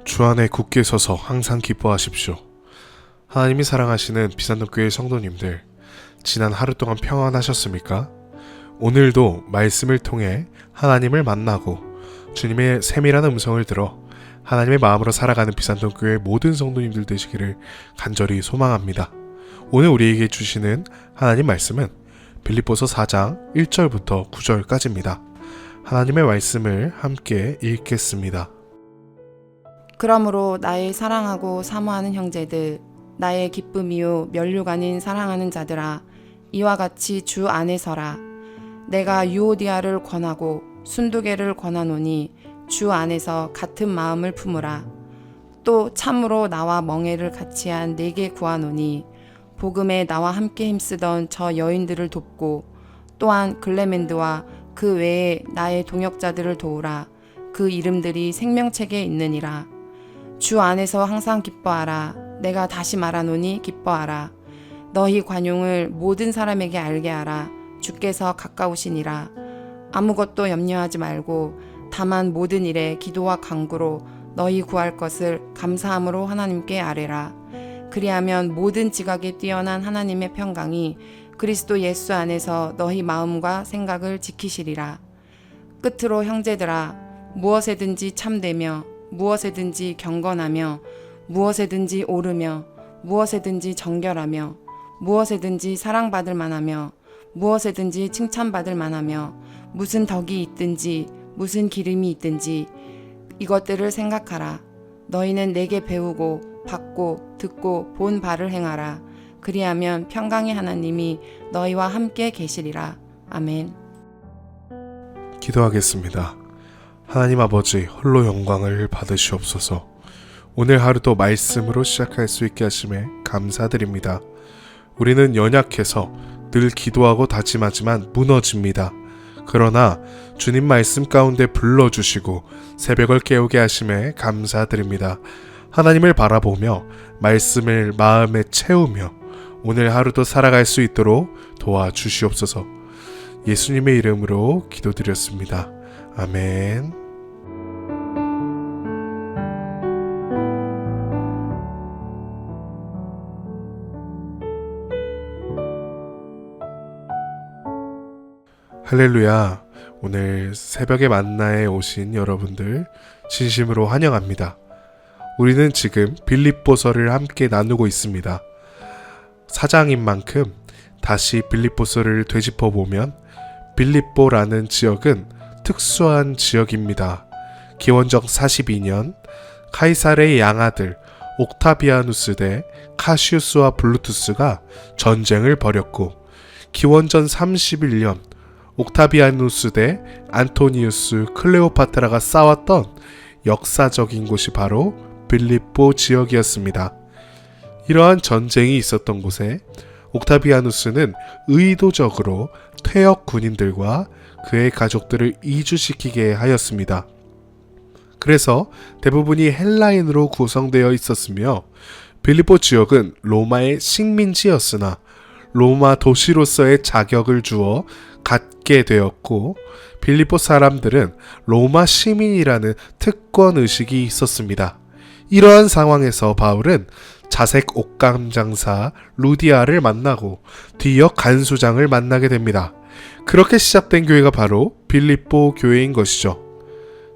주 안에 굳게 서서 항상 기뻐하십시오. 하나님이 사랑하시는 비산동교회 성도님들, 지난 하루 동안 평안하셨습니까? 오늘도 말씀을 통해 하나님을 만나고 주님의 세밀한 음성을 들어 하나님의 마음으로 살아가는 비산동교회 모든 성도님들 되시기를 간절히 소망합니다. 오늘 우리에게 주시는 하나님 말씀은 빌립보서 4장 1절부터 9절까지입니다. 하나님의 말씀을 함께 읽겠습니다. 그러므로 나의 사랑하고 사모하는 형제들, 나의 기쁨이요 면류가 아닌 사랑하는 자들아, 이와 같이 주 안에 서라. 내가 유오디아를 권하고 순두개를 권하노니 주 안에서 같은 마음을 품으라. 또 참으로 나와 멍에를 같이한 네게 구하노니 복음에 나와 함께 힘쓰던 저 여인들을 돕고 또한 글레멘드와 그 외에 나의 동역자들을 도우라. 그 이름들이 생명책에 있느니라. 주 안에서 항상 기뻐하라. 내가 다시 말하노니 기뻐하라. 너희 관용을 모든 사람에게 알게 하라. 주께서 가까우시니라. 아무것도 염려하지 말고 다만 모든 일에 기도와 간구로 너희 구할 것을 감사함으로 하나님께 아뢰라. 그리하면 모든 지각에 뛰어난 하나님의 평강이 그리스도 예수 안에서 너희 마음과 생각을 지키시리라. 끝으로 형제들아, 무엇에든지 참되며 무엇에든지 경건하며 무엇에든지 옳으며 무엇에든지 정결하며 무엇에든지 사랑받을 만하며 무엇에든지 칭찬받을 만하며 무슨 덕이 있든지 무슨 기름이 있든지 이것들을 생각하라. 너희는 내게 배우고 받고 듣고 본 바를 행하라. 그리하면 평강의 하나님이 너희와 함께 계시리라. 아멘. 기도하겠습니다. 하나님 아버지, 홀로 영광을 받으시옵소서. 오늘 하루도 말씀으로 시작할 수 있게 하심에 감사드립니다. 우리는 연약해서 늘 기도하고 다짐하지만 무너집니다. 그러나 주님 말씀 가운데 불러주시고 새벽을 깨우게 하심에 감사드립니다. 하나님을 바라보며 말씀을 마음에 채우며 오늘 하루도 살아갈 수 있도록 도와주시옵소서. 예수님의 이름으로 기도드렸습니다. 아멘. 할렐루야. 오늘 새벽의 만나에 오신 여러분들 진심으로 환영합니다. 우리는 지금 빌립보서를 함께 나누고 있습니다. 사장인 만큼 다시 빌립보서를 되짚어보면 빌립보라는 지역은 특수한 지역입니다. 기원전 42년 카이사르의 양아들 옥타비아누스 대 카시우스와 블루투스가 전쟁을 벌였고, 기원전 31년 옥타비아누스 대 안토니우스 클레오파트라가 싸웠던 역사적인 곳이 바로 빌립보 지역이었습니다. 이러한 전쟁이 있었던 곳에 옥타비아누스는 의도적으로 퇴역 군인들과 그의 가족들을 이주시키게 하였습니다. 그래서 대부분이 헬라인으로 구성되어 있었으며 빌립보 지역은 로마의 식민지였으나 로마 도시로서의 자격을 주어 갖게 되었고, 빌립보 사람들은 로마 시민이라는 특권 의식이 있었습니다. 이러한 상황에서 바울은 자색 옷감 장사 루디아를 만나고 뒤이어 간수장을 만나게 됩니다. 그렇게 시작된 교회가 바로 빌립보 교회인 것이죠.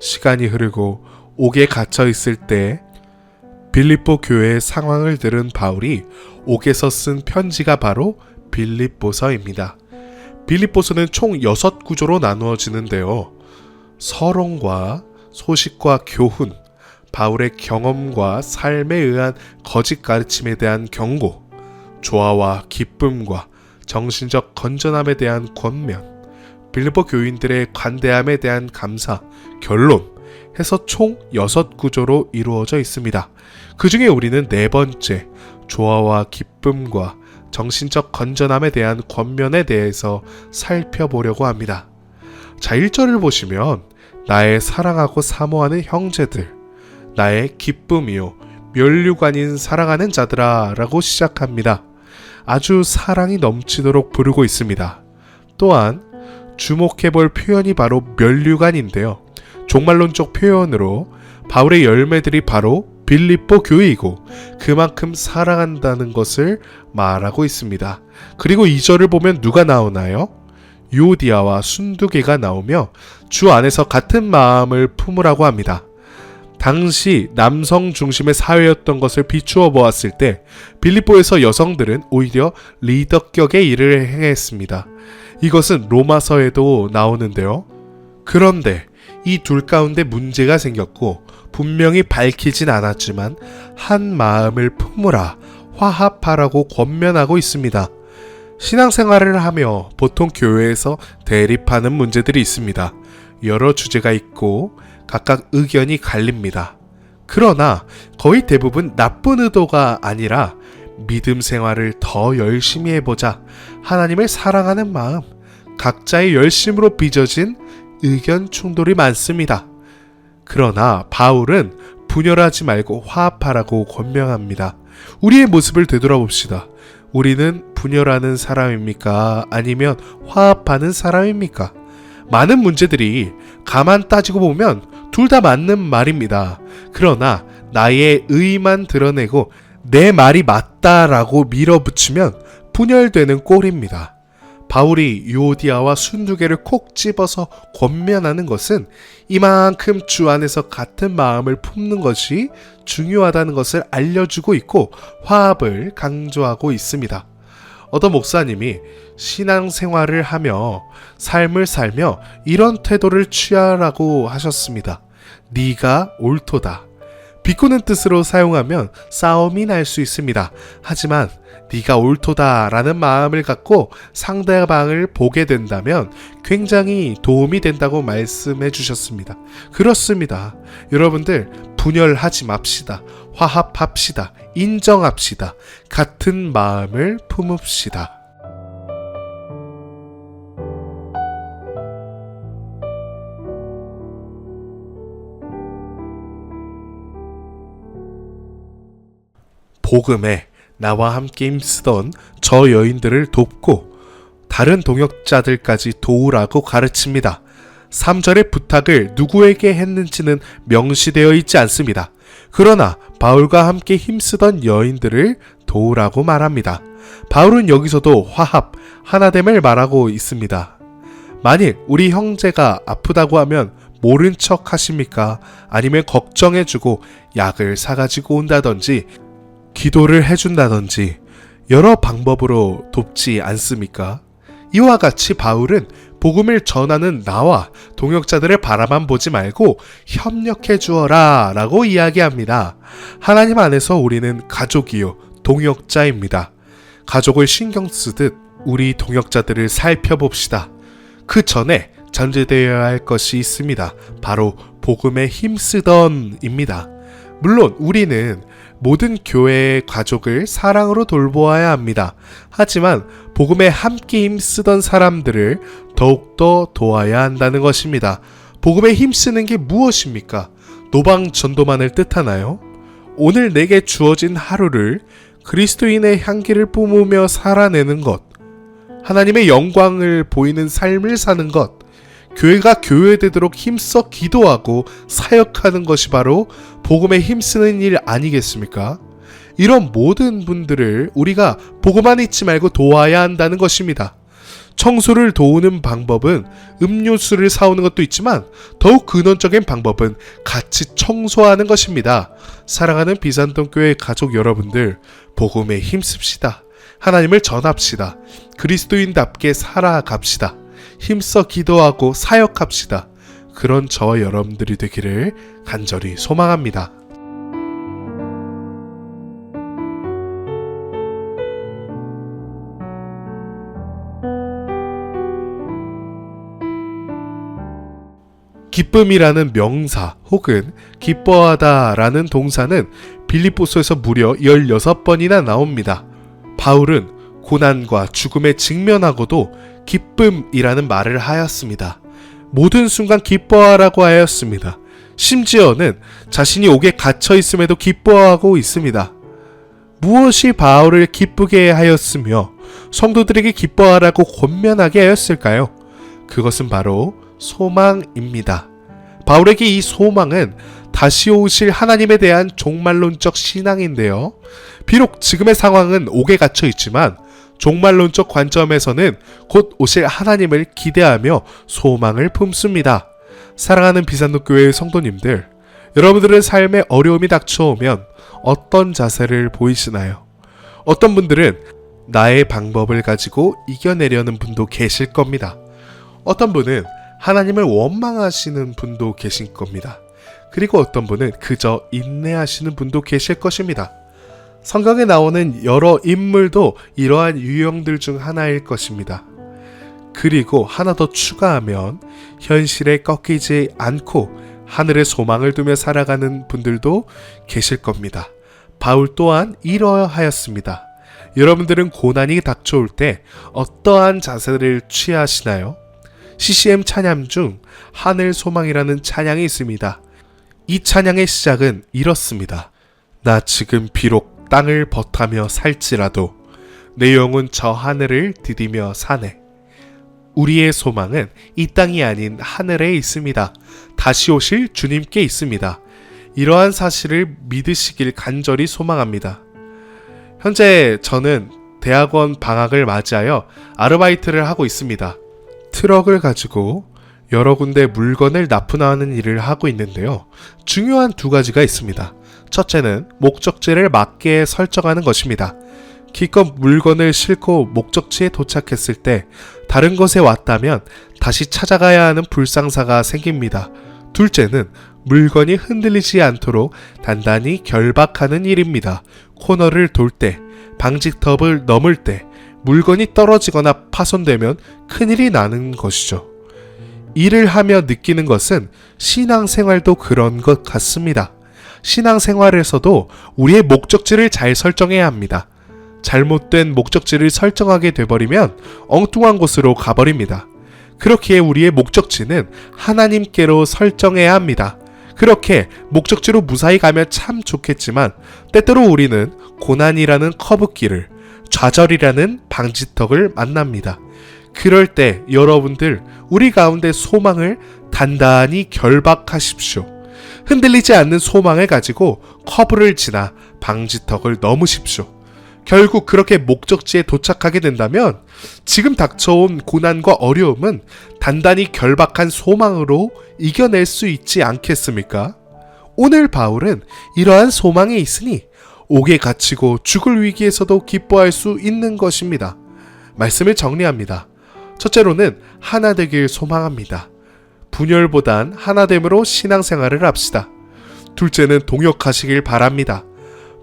시간이 흐르고 옥에 갇혀 있을 때 빌립보 교회의 상황을 들은 바울이 옥에서 쓴 편지가 바로 빌립보서입니다. 빌립보서는 총 6구조로 나누어지는데요. 서론과 소식과 교훈, 바울의 경험과 삶에 의한 거짓 가르침에 대한 경고, 조화와 기쁨과 정신적 건전함에 대한 권면, 빌립보 교인들의 관대함에 대한 감사, 결론 해서 총 6구조로 이루어져 있습니다. 그 중에 우리는 네 번째, 조화와 기쁨과 정신적 건전함에 대한 권면에 대해서 살펴보려고 합니다. 자, 1절을 보시면 나의 사랑하고 사모하는 형제들, 나의 기쁨이요 면류관인 사랑하는 자들아 라고 시작합니다. 아주 사랑이 넘치도록 부르고 있습니다. 또한 주목해볼 표현이 바로 면류관인데요. 종말론적 표현으로 바울의 열매들이 바로 빌립보 교회이고 그만큼 사랑한다는 것을 말하고 있습니다. 그리고 2절을 보면 누가 나오나요? 유오디아와 순두개가 나오며 주 안에서 같은 마음을 품으라고 합니다. 당시 남성 중심의 사회였던 것을 비추어 보았을 때 빌립보에서 여성들은 오히려 리더격의 일을 행했습니다. 이것은 로마서에도 나오는데요. 그런데 이 둘 가운데 문제가 생겼고 분명히 밝히진 않았지만 한 마음을 품으라, 화합하라고 권면하고 있습니다. 신앙생활을 하며 보통 교회에서 대립하는 문제들이 있습니다. 여러 주제가 있고 각각 의견이 갈립니다. 그러나 거의 대부분 나쁜 의도가 아니라 믿음 생활을 더 열심히 해보자, 하나님을 사랑하는 마음, 각자의 열심으로 빚어진 의견 충돌이 많습니다. 그러나 바울은 분열하지 말고 화합하라고 권면합니다. 우리의 모습을 되돌아봅시다. 우리는 분열하는 사람입니까? 아니면 화합하는 사람입니까? 많은 문제들이 가만 따지고 보면 둘 다 맞는 말입니다. 그러나 나의 의만 드러내고 내 말이 맞다라고 밀어붙이면 분열되는 꼴입니다. 바울이 유오디아와 순두개를 콕 집어서 권면하는 것은 이만큼 주 안에서 같은 마음을 품는 것이 중요하다는 것을 알려주고 있고 화합을 강조하고 있습니다. 어떤 목사님이 신앙생활을 하며 삶을 살며 이런 태도를 취하라고 하셨습니다. 네가 옳도다. 비꼬는 뜻으로 사용하면 싸움이 날 수 있습니다. 하지만 네가 옳도다 라는 마음을 갖고 상대방을 보게 된다면 굉장히 도움이 된다고 말씀해 주셨습니다. 그렇습니다. 여러분들 분열하지 맙시다. 화합합시다. 인정합시다. 같은 마음을 품읍시다. 복음에 나와 함께 힘쓰던 저 여인들을 돕고 다른 동역자들까지 도우라고 가르칩니다. 3절의 부탁을 누구에게 했는지는 명시되어 있지 않습니다. 그러나 바울과 함께 힘쓰던 여인들을 도우라고 말합니다. 바울은 여기서도 화합, 하나됨을 말하고 있습니다. 만일 우리 형제가 아프다고 하면 모른 척 하십니까? 아니면 걱정해주고 약을 사가지고 온다든지 기도를 해준다든지 여러 방법으로 돕지 않습니까? 이와 같이 바울은 복음을 전하는 나와 동역자들을 바라만 보지 말고 협력해 주어라 라고 이야기합니다. 하나님 안에서 우리는 가족이요 동역자입니다. 가족을 신경 쓰듯 우리 동역자들을 살펴봅시다. 그 전에 전제되어야 할 것이 있습니다. 바로 복음에 힘쓰던입니다. 물론 우리는 모든 교회의 가족을 사랑으로 돌보아야 합니다. 하지만 복음에 함께 힘쓰던 사람들을 더욱더 도와야 한다는 것입니다. 복음에 힘쓰는 게 무엇입니까? 노방전도만을 뜻하나요? 오늘 내게 주어진 하루를 그리스도인의 향기를 뿜으며 살아내는 것, 하나님의 영광을 보이는 삶을 사는 것, 교회가 교회되도록 힘써 기도하고 사역하는 것이 바로 복음에 힘쓰는 일 아니겠습니까? 이런 모든 분들을 우리가 보고만 있지 말고 도와야 한다는 것입니다. 청소를 도우는 방법은 음료수를 사오는 것도 있지만 더욱 근원적인 방법은 같이 청소하는 것입니다. 사랑하는 비산동교회 가족 여러분들, 복음에 힘씁시다. 하나님을 전합시다. 그리스도인답게 살아갑시다. 힘써 기도하고 사역합시다. 그런 저와 여러분들이 되기를 간절히 소망합니다. 기쁨이라는 명사 혹은 기뻐하다라는 동사는 빌립보서에서 무려 16번이나 나옵니다. 바울은 고난과 죽음에 직면하고도 기쁨이라는 말을 하였습니다. 모든 순간 기뻐하라고 하였습니다. 심지어는 자신이 옥에 갇혀 있음에도 기뻐하고 있습니다. 무엇이 바울을 기쁘게 하였으며 성도들에게 기뻐하라고 권면하게 하였을까요? 그것은 바로 소망입니다. 바울에게 이 소망은 다시 오실 하나님에 대한 종말론적 신앙인데요. 비록 지금의 상황은 옥에 갇혀 있지만 종말론적 관점에서는 곧 오실 하나님을 기대하며 소망을 품습니다. 사랑하는 비산노교회의 성도님들, 여러분들의 삶에 어려움이 닥쳐오면 어떤 자세를 보이시나요? 어떤 분들은 나의 방법을 가지고 이겨내려는 분도 계실 겁니다. 어떤 분은 하나님을 원망하시는 분도 계실 겁니다. 그리고 어떤 분은 그저 인내하시는 분도 계실 것입니다. 성경에 나오는 여러 인물도 이러한 유형들 중 하나일 것입니다. 그리고 하나 더 추가하면 현실에 꺾이지 않고 하늘의 소망을 두며 살아가는 분들도 계실 겁니다. 바울 또한 이러하였습니다. 여러분들은 고난이 닥쳐올 때 어떠한 자세를 취하시나요? CCM 찬양 중 하늘 소망이라는 찬양이 있습니다. 이 찬양의 시작은 이렇습니다. 나 지금 비록 땅을 버타며 살지라도 내 영혼 저 하늘을 디디며 사네. 우리의 소망은 이 땅이 아닌 하늘에 있습니다. 다시 오실 주님께 있습니다. 이러한 사실을 믿으시길 간절히 소망합니다. 현재 저는 대학원 방학을 맞이하여 아르바이트를 하고 있습니다. 트럭을 가지고 여러 군데 물건을 납품하는 일을 하고 있는데요. 중요한 두 가지가 있습니다. 첫째는 목적지를 맞게 설정하는 것입니다. 기껏 물건을 싣고 목적지에 도착했을 때 다른 곳에 왔다면 다시 찾아가야 하는 불상사가 생깁니다. 둘째는 물건이 흔들리지 않도록 단단히 결박하는 일입니다. 코너를 돌 때, 방지턱을 넘을 때 물건이 떨어지거나 파손되면 큰일이 나는 것이죠. 일을 하며 느끼는 것은 신앙생활도 그런 것 같습니다. 신앙생활에서도 우리의 목적지를 잘 설정해야 합니다. 잘못된 목적지를 설정하게 돼버리면 엉뚱한 곳으로 가버립니다. 그렇기에 우리의 목적지는 하나님께로 설정해야 합니다. 그렇게 목적지로 무사히 가면 참 좋겠지만 때때로 우리는 고난이라는 커브길을, 좌절이라는 방지턱을 만납니다. 그럴 때 여러분들 우리 가운데 소망을 단단히 결박하십시오. 흔들리지 않는 소망을 가지고 커브를 지나 방지턱을 넘으십시오. 결국 그렇게 목적지에 도착하게 된다면 지금 닥쳐온 고난과 어려움은 단단히 결박한 소망으로 이겨낼 수 있지 않겠습니까? 오늘 바울은 이러한 소망이 있으니 옥에 갇히고 죽을 위기에서도 기뻐할 수 있는 것입니다. 말씀을 정리합니다. 첫째로는 하나 되길 소망합니다. 분열보단 하나됨으로 신앙생활을 합시다. 둘째는 동역하시길 바랍니다.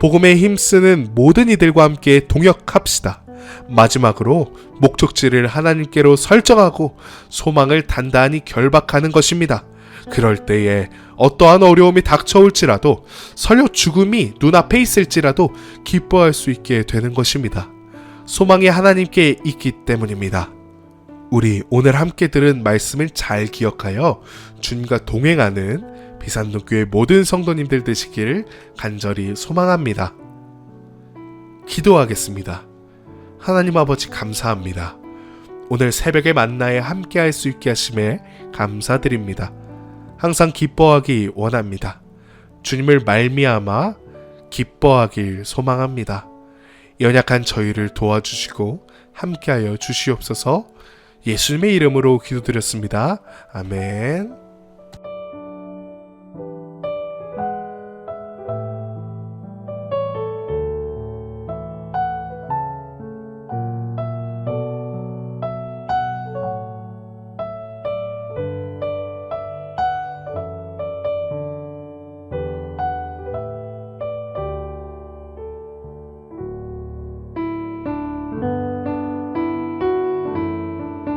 복음에 힘쓰는 모든 이들과 함께 동역합시다. 마지막으로 목적지를 하나님께로 설정하고 소망을 단단히 결박하는 것입니다. 그럴 때에 어떠한 어려움이 닥쳐올지라도 설령 죽음이 눈앞에 있을지라도 기뻐할 수 있게 되는 것입니다. 소망이 하나님께 있기 때문입니다. 우리 오늘 함께 들은 말씀을 잘 기억하여 주님과 동행하는 비산노교회 모든 성도님들 되시기를 간절히 소망합니다. 기도하겠습니다. 하나님 아버지 감사합니다. 오늘 새벽에 만나에 함께 할 수 있게 하심에 감사드립니다. 항상 기뻐하기 원합니다. 주님을 말미암아 기뻐하길 소망합니다. 연약한 저희를 도와주시고 함께하여 주시옵소서. 예수님의 이름으로 기도드렸습니다. 아멘.